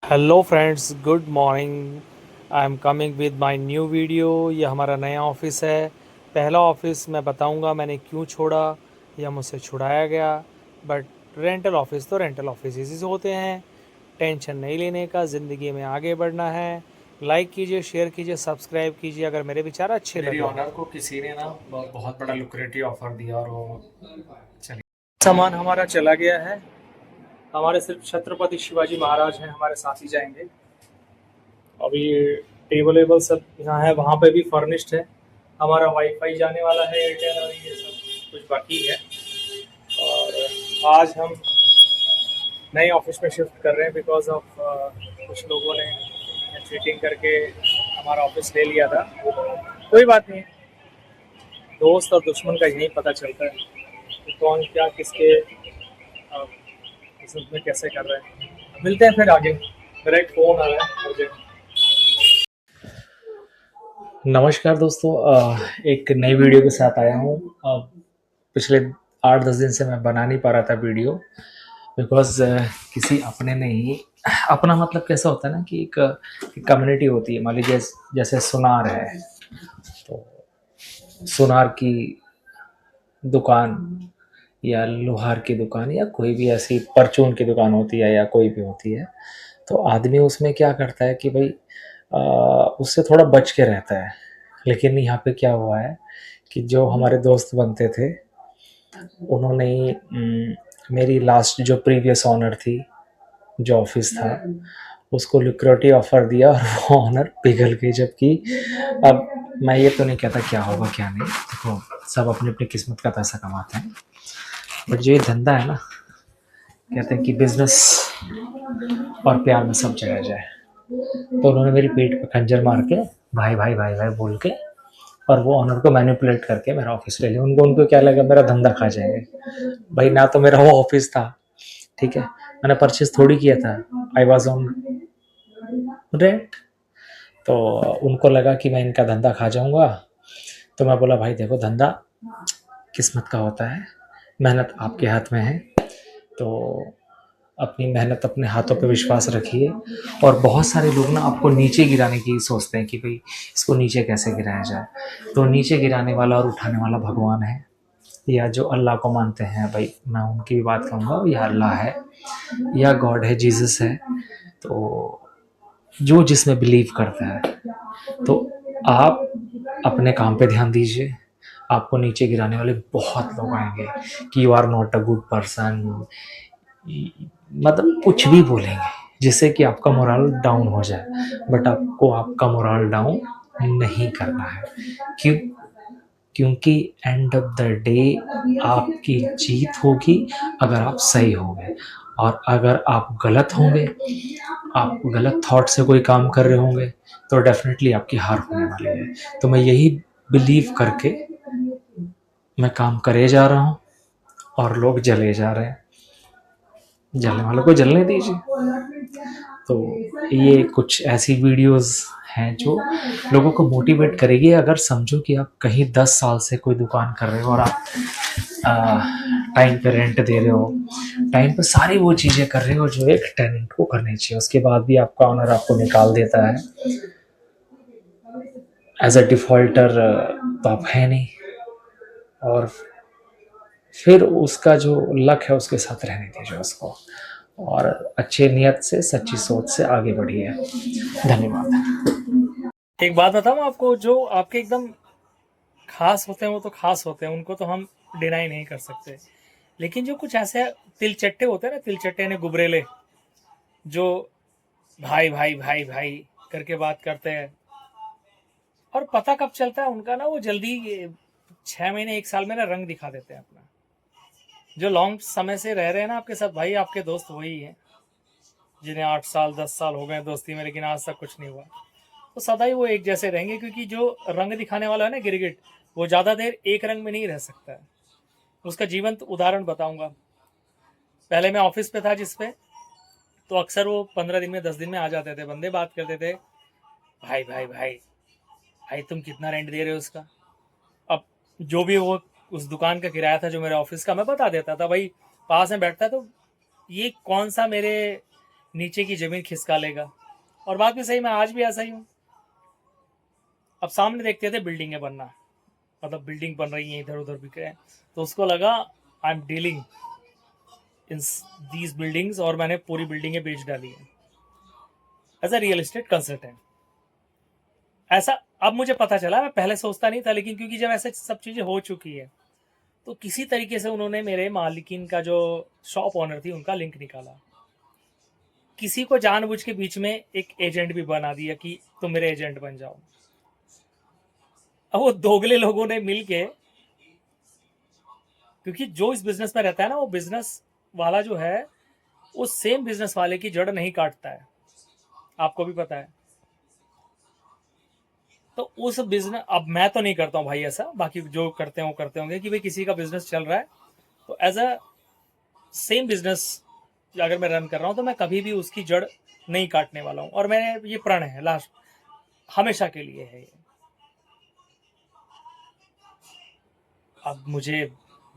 Hello friends, good morning. I am coming with my new video. ये हमारा नया office है। पहला ऑफिस मैं बताऊंगा मैंने क्यों छोड़ा या मुझसे छुड़ाया गया। बट रेंटल ऑफिस तो रेंटल ऑफिस इसी से होते हैं। टेंशन नहीं लेने का, ज़िंदगी में आगे बढ़ना है। लाइक कीजिए, शेयर कीजिए, सब्सक्राइब कीजिए अगर मेरे विचार अच्छे मेरी लगे। ऑनर को किसी ने ना बहुत बड़ा लुक्रेटिव ऑफर दिया और वो चलिए, सामान हमारा चला गया है। हमारे सिर्फ छत्रपति शिवाजी महाराज हैं हमारे साथ ही जाएंगे। अभी टेबल वेबल सब यहाँ है, वहाँ पे भी फर्निश्ड है। हमारा वाईफाई जाने वाला है एयरटेल, और ये सब कुछ बाकी है। और आज हम नए ऑफिस में शिफ्ट कर रहे हैं बिकॉज ऑफ कुछ लोगों ने चीटिंग करके हमारा ऑफिस ले लिया था। कोई बात नहीं, दोस्त और दुश्मन का यही पता चलता है कि कौन क्या किसके किस्मत में कैसे कर रहे हैं। मिलते हैं फिर आगे। मेरा एक फ़ोन आ रहा है मुझे। नमस्कार दोस्तों, एक नई वीडियो के साथ आया हूँ। पिछले 8-10 दिन से मैं बना नहीं पा रहा था वीडियो बिकॉज किसी अपने ने ही अपना मतलब कैसा होता है ना कि एक कम्युनिटी होती है। मान लीजिए जैसे सुनार है, तो सुनार की दुकान या लोहार की दुकान या कोई भी ऐसी परचून की दुकान होती है या कोई भी होती है, तो आदमी उसमें क्या करता है कि भाई उससे थोड़ा बच के रहता है। लेकिन यहाँ पे क्या हुआ है कि जो हमारे दोस्त बनते थे उन्होंने ही मेरी लास्ट जो प्रीवियस ऑनर थी, जो ऑफिस था, उसको लिक्विडिटी ऑफर दिया और वो ऑनर पिघल गई। जबकि अब मैं ये तो नहीं कहता क्या होगा क्या नहीं, देखो सब अपनी अपनी किस्मत का पैसा कमाते हैं। बट जो ये धंधा है ना, कहते हैं कि बिजनेस और प्यार में सब जगह जाए। तो उन्होंने मेरी पीठ पे खंजर मार के भाई भाई भाई भाई बोल के और वो ऑनर को मैनिपुलेट करके मेरा ऑफिस ले लिया। उनको क्या लगा मेरा धंधा खा जाएंगे। भाई ना तो मेरा वो ऑफिस था, ठीक है, मैंने परचेज थोड़ी किया था, आई वॉज ऑन रेंट। तो उनको लगा कि मैं इनका धंधा खा जाऊंगा। तो मैं बोला भाई देखो, धंधा किस्मत का होता है, मेहनत आपके हाथ में है। तो अपनी मेहनत, अपने हाथों पे विश्वास रखिए। और बहुत सारे लोग ना आपको नीचे गिराने की सोचते हैं कि भाई इसको नीचे कैसे गिराया जाए। तो नीचे गिराने वाला और उठाने वाला भगवान है, या जो अल्लाह को मानते हैं, भाई मैं उनकी भी बात कहूँगा, या अल्लाह है या गॉड है, जीसस है। तो जो जिसमें बिलीव करता है, तो आप अपने काम पे ध्यान दीजिए। आपको नीचे गिराने वाले बहुत लोग आएंगे कि you are not a good person, मतलब कुछ भी बोलेंगे जिससे कि आपका मोरल डाउन हो जाए। बट आपको आपका मोरल डाउन नहीं करना है। क्यों? क्योंकि एंड ऑफ द डे आपकी जीत होगी अगर आप सही होंगे। और अगर आप गलत होंगे, आप गलत थॉट से कोई काम कर रहे होंगे, तो डेफिनेटली आपकी हार होने वाली है। तो मैं यही बिलीव करके मैं काम करे जा रहा हूँ और लोग जले जा रहे हैं। जलने वालों को जलने दीजिए। तो ये कुछ ऐसी वीडियोस हैं जो लोगों को मोटिवेट करेगी। अगर समझो कि आप कहीं 10 साल से कोई दुकान कर रहे हो और आप टाइम पे रेंट दे रहे हो, टाइम पे सारी वो चीज़ें कर रहे हो जो एक टेनेंट को करनी चाहिए, उसके बाद भी आपका ऑनर आपको निकाल देता है एज अ डिफॉल्टर, तो आप है नहीं। और फिर उसका जो लक है उसके साथ रहने दीजिए उसको, और अच्छे नियत से, सच्ची सोच से आगे बढ़िए। धन्यवाद। एक बात बताऊं आपको, जो आपके एकदम खास होते हैं वो तो खास होते हैं, उनको तो हम डिनाई नहीं कर सकते। लेकिन जो कुछ ऐसे तिलचट्टे होते हैं ना, तिलचट्टे ने गुबरेले, जो भाई भाई भाई भाई करके बात करते हैं, और पता कब चलता है उनका ना, वो जल्दी 6 महीने 1 साल में ना रंग दिखा देते हैं अपना। जो लॉन्ग समय से रह रहे हैं ना आपके साथ, भाई आपके दोस्त वही हैं जिन्हें 8 साल 10 साल हो गए दोस्ती में, लेकिन आज तक कुछ नहीं हुआ। तो सदा ही वो एक जैसे रहेंगे, क्योंकि जो रंग दिखाने वाला है ना, गिरगिट, वो ज़्यादा देर एक रंग में नहीं रह सकता है। उसका जीवंत उदाहरण बताऊंगा। पहले मैं ऑफिस पे था जिसपे, तो अक्सर वो 15 दिन में 10 दिन में आ जाते थे बंदे, बात करते थे, भाई भाई भाई भाई तुम कितना रेंट दे रहे हो उसका। अब जो भी वो उस दुकान का किराया था जो मेरे ऑफिस का, मैं बता देता था भाई, पास में बैठता, तो ये कौन सा मेरे नीचे की ज़मीन खिसका लेगा। और बात भी सही, मैं आज भी ऐसा ही हूँ। अब सामने देखते थे बिल्डिंगें बनना, मतलब बिल्डिंग बन रही है, इधर उधर बिक रहे हैं, तो उसको लगा I am dealing in these buildings, और मैंने पूरी बिल्डिंगें बेच डाली है as a real estate consultant. ऐसा अब मुझे पता चला, मैं पहले सोचता नहीं था, लेकिन क्योंकि जब ऐसे सब चीज़ें हो चुकी है तो किसी तरीके से उन्होंने मेरे मालिकिन का जो शॉप ओनर थी उनका लिंक निकाला, किसी को जानबूझ के बीच में एक एजेंट भी बना दिया कि तुम मेरे एजेंट बन जाओ। अब वो दोगले लोगों ने मिल के, क्योंकि जो इस बिजनेस में रहता है ना, वो बिजनेस वाला जो है उस सेम बिजनेस वाले की जड़ नहीं काटता है, आपको भी पता है। तो उस बिजनेस, अब मैं तो नहीं करता हूँ भाई ऐसा, बाकी जो करते हैं वो करते होंगे कि भाई किसी का बिजनेस चल रहा है तो एज अ सेम बिजनेस अगर मैं रन कर रहा हूँ तो मैं कभी भी उसकी जड़ नहीं काटने वाला हूँ, और मैंने ये प्रण है लास्ट हमेशा के लिए है ये। अब मुझे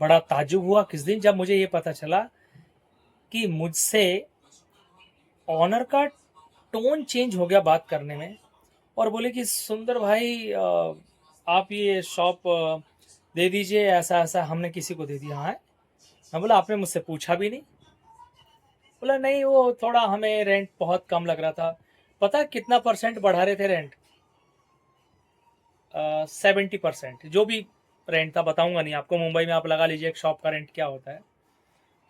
बड़ा ताज्जुब हुआ किस दिन जब मुझे ये पता चला कि मुझसे ऑनर का टोन चेंज हो गया बात करने में, और बोले कि सुंदर भाई आप ये शॉप दे दीजिए, ऐसा ऐसा हमने किसी को दे दिया है। मैं बोला आपने मुझसे पूछा भी नहीं। बोला नहीं, वो थोड़ा हमें रेंट बहुत कम लग रहा था। पता कितना परसेंट बढ़ा रहे थे रेंट? 70%। जो भी रेंट था बताऊंगा नहीं आपको, मुंबई में आप लगा लीजिए एक शॉप का रेंट क्या होता है।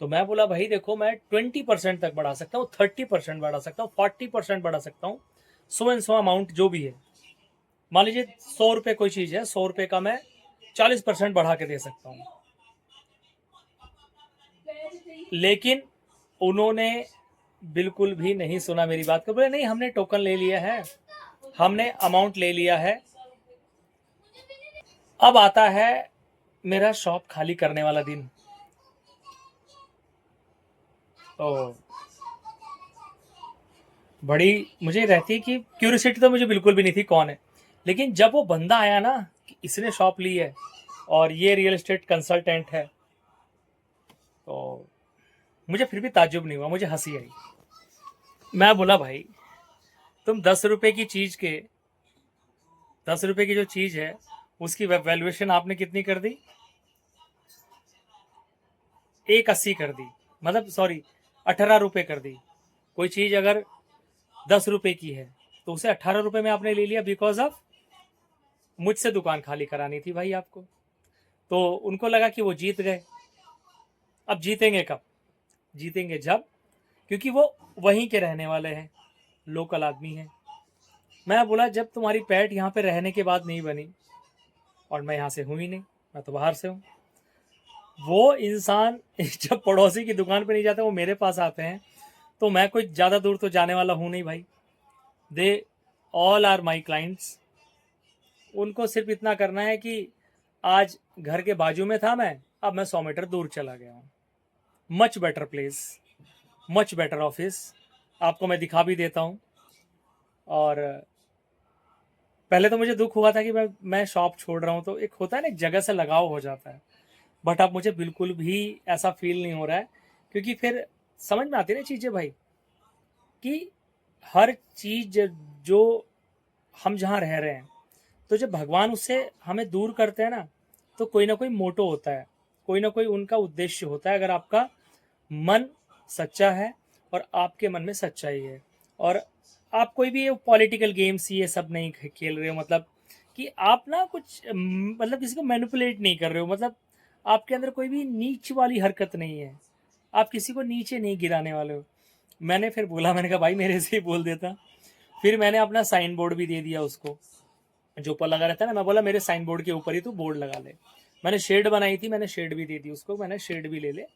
तो मैं बोला भाई देखो, मैं 20% तक बढ़ा सकता हूँ, 30% बढ़ा सकता हूँ, 40% बढ़ा सकता हूँ, सो एंड सो अमाउंट जो भी है। मान लीजिए 100 रुपये कोई चीज़ है, 100 रुपये का मैं 40% बढ़ा के दे सकता हूँ। लेकिन उन्होंने बिल्कुल भी नहीं सुना मेरी बात को। बोले नहीं, हमने टोकन ले लिया है, हमने अमाउंट ले लिया है। अब आता है मेरा शॉप खाली करने वाला दिन। तो बड़ी मुझे रहती है कि क्यूरियोसिटी तो मुझे बिल्कुल भी नहीं थी कौन है, लेकिन जब वो बंदा आया ना कि इसने शॉप ली है और ये रियल एस्टेट कंसल्टेंट है, तो मुझे फिर भी ताज्जुब नहीं हुआ, मुझे हंसी आई। मैं बोला भाई तुम 10 रुपए की चीज़ के, 10 रुपए की जो चीज़ है उसकी वैल्यूएशन आपने कितनी कर दी? 180 कर दी, मतलब सॉरी 18 रुपये कर दी। कोई चीज़ अगर 10 रुपए की है तो उसे 18 रुपये में आपने ले लिया, बिकॉज ऑफ मुझसे दुकान खाली करानी थी भाई आपको। तो उनको लगा कि वो जीत गए। अब जीतेंगे कब? जीतेंगे जब, क्योंकि वो वहीं के रहने वाले हैं, लोकल आदमी हैं। मैं बोला जब तुम्हारी पैठ यहाँ पे रहने के बाद नहीं बनी, और मैं यहाँ से हूँ ही नहीं, मैं तो बाहर से हूँ। वो इंसान जब पड़ोसी की दुकान पे नहीं जाते, वो मेरे पास आते हैं, तो मैं कोई ज़्यादा दूर तो जाने वाला हूँ नहीं भाई। They all are my clients. उनको सिर्फ इतना करना है कि आज घर के बाजू में था मैं, अब मैं 100 मीटर दूर चला गया हूँ। Much better place, much better office, आपको मैं दिखा भी देता हूँ। और पहले तो मुझे दुख हुआ था कि मैं शॉप छोड़ रहा हूँ, तो एक होता है ना, एक जगह से लगाव हो जाता है। बट अब मुझे बिल्कुल भी ऐसा फील नहीं हो रहा है, क्योंकि फिर समझ में आती है ना चीज़ें भाई, कि हर चीज़ जो हम जहाँ रह रहे हैं, तो जब भगवान उससे हमें दूर करते हैं ना, तो कोई ना कोई मोटो होता है, कोई ना कोई उनका उद्देश्य होता है। अगर आपका मन सच्चा है और आपके मन में सच्चाई है, और आप कोई भी पॉलिटिकल गेम्स ये सब नहीं खेल रहे हो, मतलब कि आप ना कुछ मतलब किसी को मैनिपुलेट नहीं कर रहे हो, मतलब आपके अंदर कोई भी नीच वाली हरकत नहीं है, आप किसी को नीचे नहीं गिराने वाले हो। मैंने फिर बोला, मैंने कहा भाई मेरे से ही बोल देता। फिर मैंने अपना साइन बोर्ड भी दे दिया उसको, जो ऊपर लगा रहता है ना, मैं बोला मेरे साइन बोर्ड के ऊपर ही तू बोर्ड लगा ले। मैंने शेड बनाई थी, मैंने शेड भी दे दी उसको, मैंने शेड भी ले ले।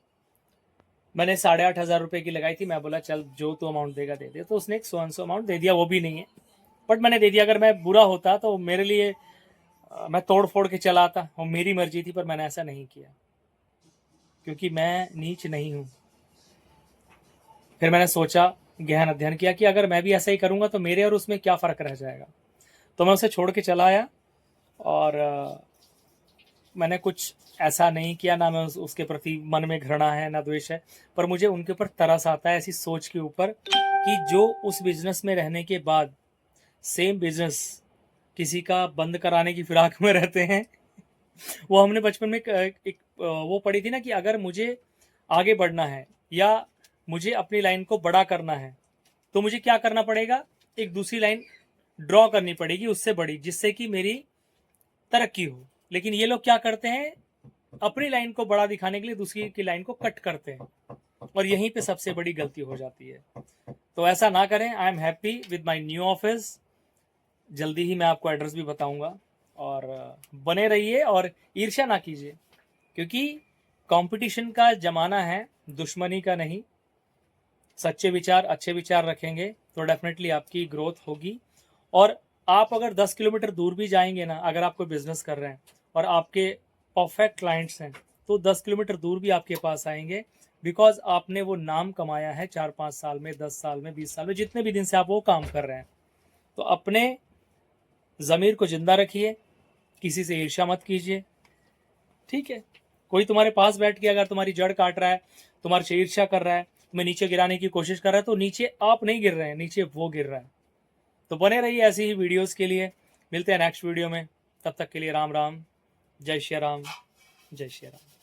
मैंने 8,500 रुपये की लगाई थी, मैं बोला चल जो तू अमाउंट देगा दे दे, तो उसने एक 100 अमाउंट दे दिया, वो भी नहीं है बट मैंने दे दिया। अगर मैं बुरा होता तो मेरे लिए मैं तोड़ फोड़ के चला आता, और मेरी मर्जी थी, पर मैंने ऐसा नहीं किया, क्योंकि मैं नीच नहीं हूँ। फिर मैंने सोचा, गहन अध्ययन किया कि अगर मैं भी ऐसा ही करूँगा तो मेरे और उसमें क्या फ़र्क रह जाएगा। तो मैं उसे छोड़ के चला आया, और मैंने कुछ ऐसा नहीं किया, ना मैं उसके प्रति मन में घृणा है ना द्वेष है, पर मुझे उनके ऊपर तरस आता है ऐसी सोच के ऊपर कि जो उस बिजनेस में रहने के बाद सेम बिजनेस किसी का बंद कराने की फिराक में रहते हैं। वो हमने बचपन में एक वो पढ़ी थी ना कि अगर मुझे आगे बढ़ना है या मुझे अपनी लाइन को बड़ा करना है तो मुझे क्या करना पड़ेगा, एक दूसरी लाइन ड्रॉ करनी पड़ेगी उससे बड़ी, जिससे कि मेरी तरक्की हो। लेकिन ये लोग क्या करते हैं, अपनी लाइन को बड़ा दिखाने के लिए दूसरी की लाइन को कट करते हैं, और यहीं पे सबसे बड़ी गलती हो जाती है। तो ऐसा ना करें। I am happy with my new office. जल्दी ही मैं आपको एड्रेस भी बताऊंगा, और बने रहिए और ईर्ष्या ना कीजिए, क्योंकि कंपटीशन का जमाना है, दुश्मनी का नहीं। सच्चे विचार, अच्छे विचार रखेंगे तो डेफिनेटली आपकी ग्रोथ होगी। और आप अगर 10 किलोमीटर दूर भी जाएंगे ना, अगर आप कोई बिजनेस कर रहे हैं और आपके परफेक्ट क्लाइंट्स हैं, तो 10 किलोमीटर दूर भी आपके पास आएंगे, बिकॉज आपने वो नाम कमाया है 4-5 साल में, 10 साल में, 20 साल में, जितने भी दिन से आप वो काम कर रहे हैं। तो अपने ज़मीर को जिंदा रखिए, किसी से ईर्ष्या मत कीजिए, ठीक है। कोई तुम्हारे पास बैठ के अगर तुम्हारी जड़ काट रहा है, तुम्हारे से ईर्ष्या कर रहा है, तुम्हें नीचे गिराने की कोशिश कर रहा है, तो नीचे आप नहीं गिर रहे हैं, नीचे वो गिर रहा है। तो बने रहिए ऐसी ही वीडियोस के लिए। मिलते हैं नेक्स्ट वीडियो में, तब तक के लिए राम राम, जय श्री राम, जय श्री राम।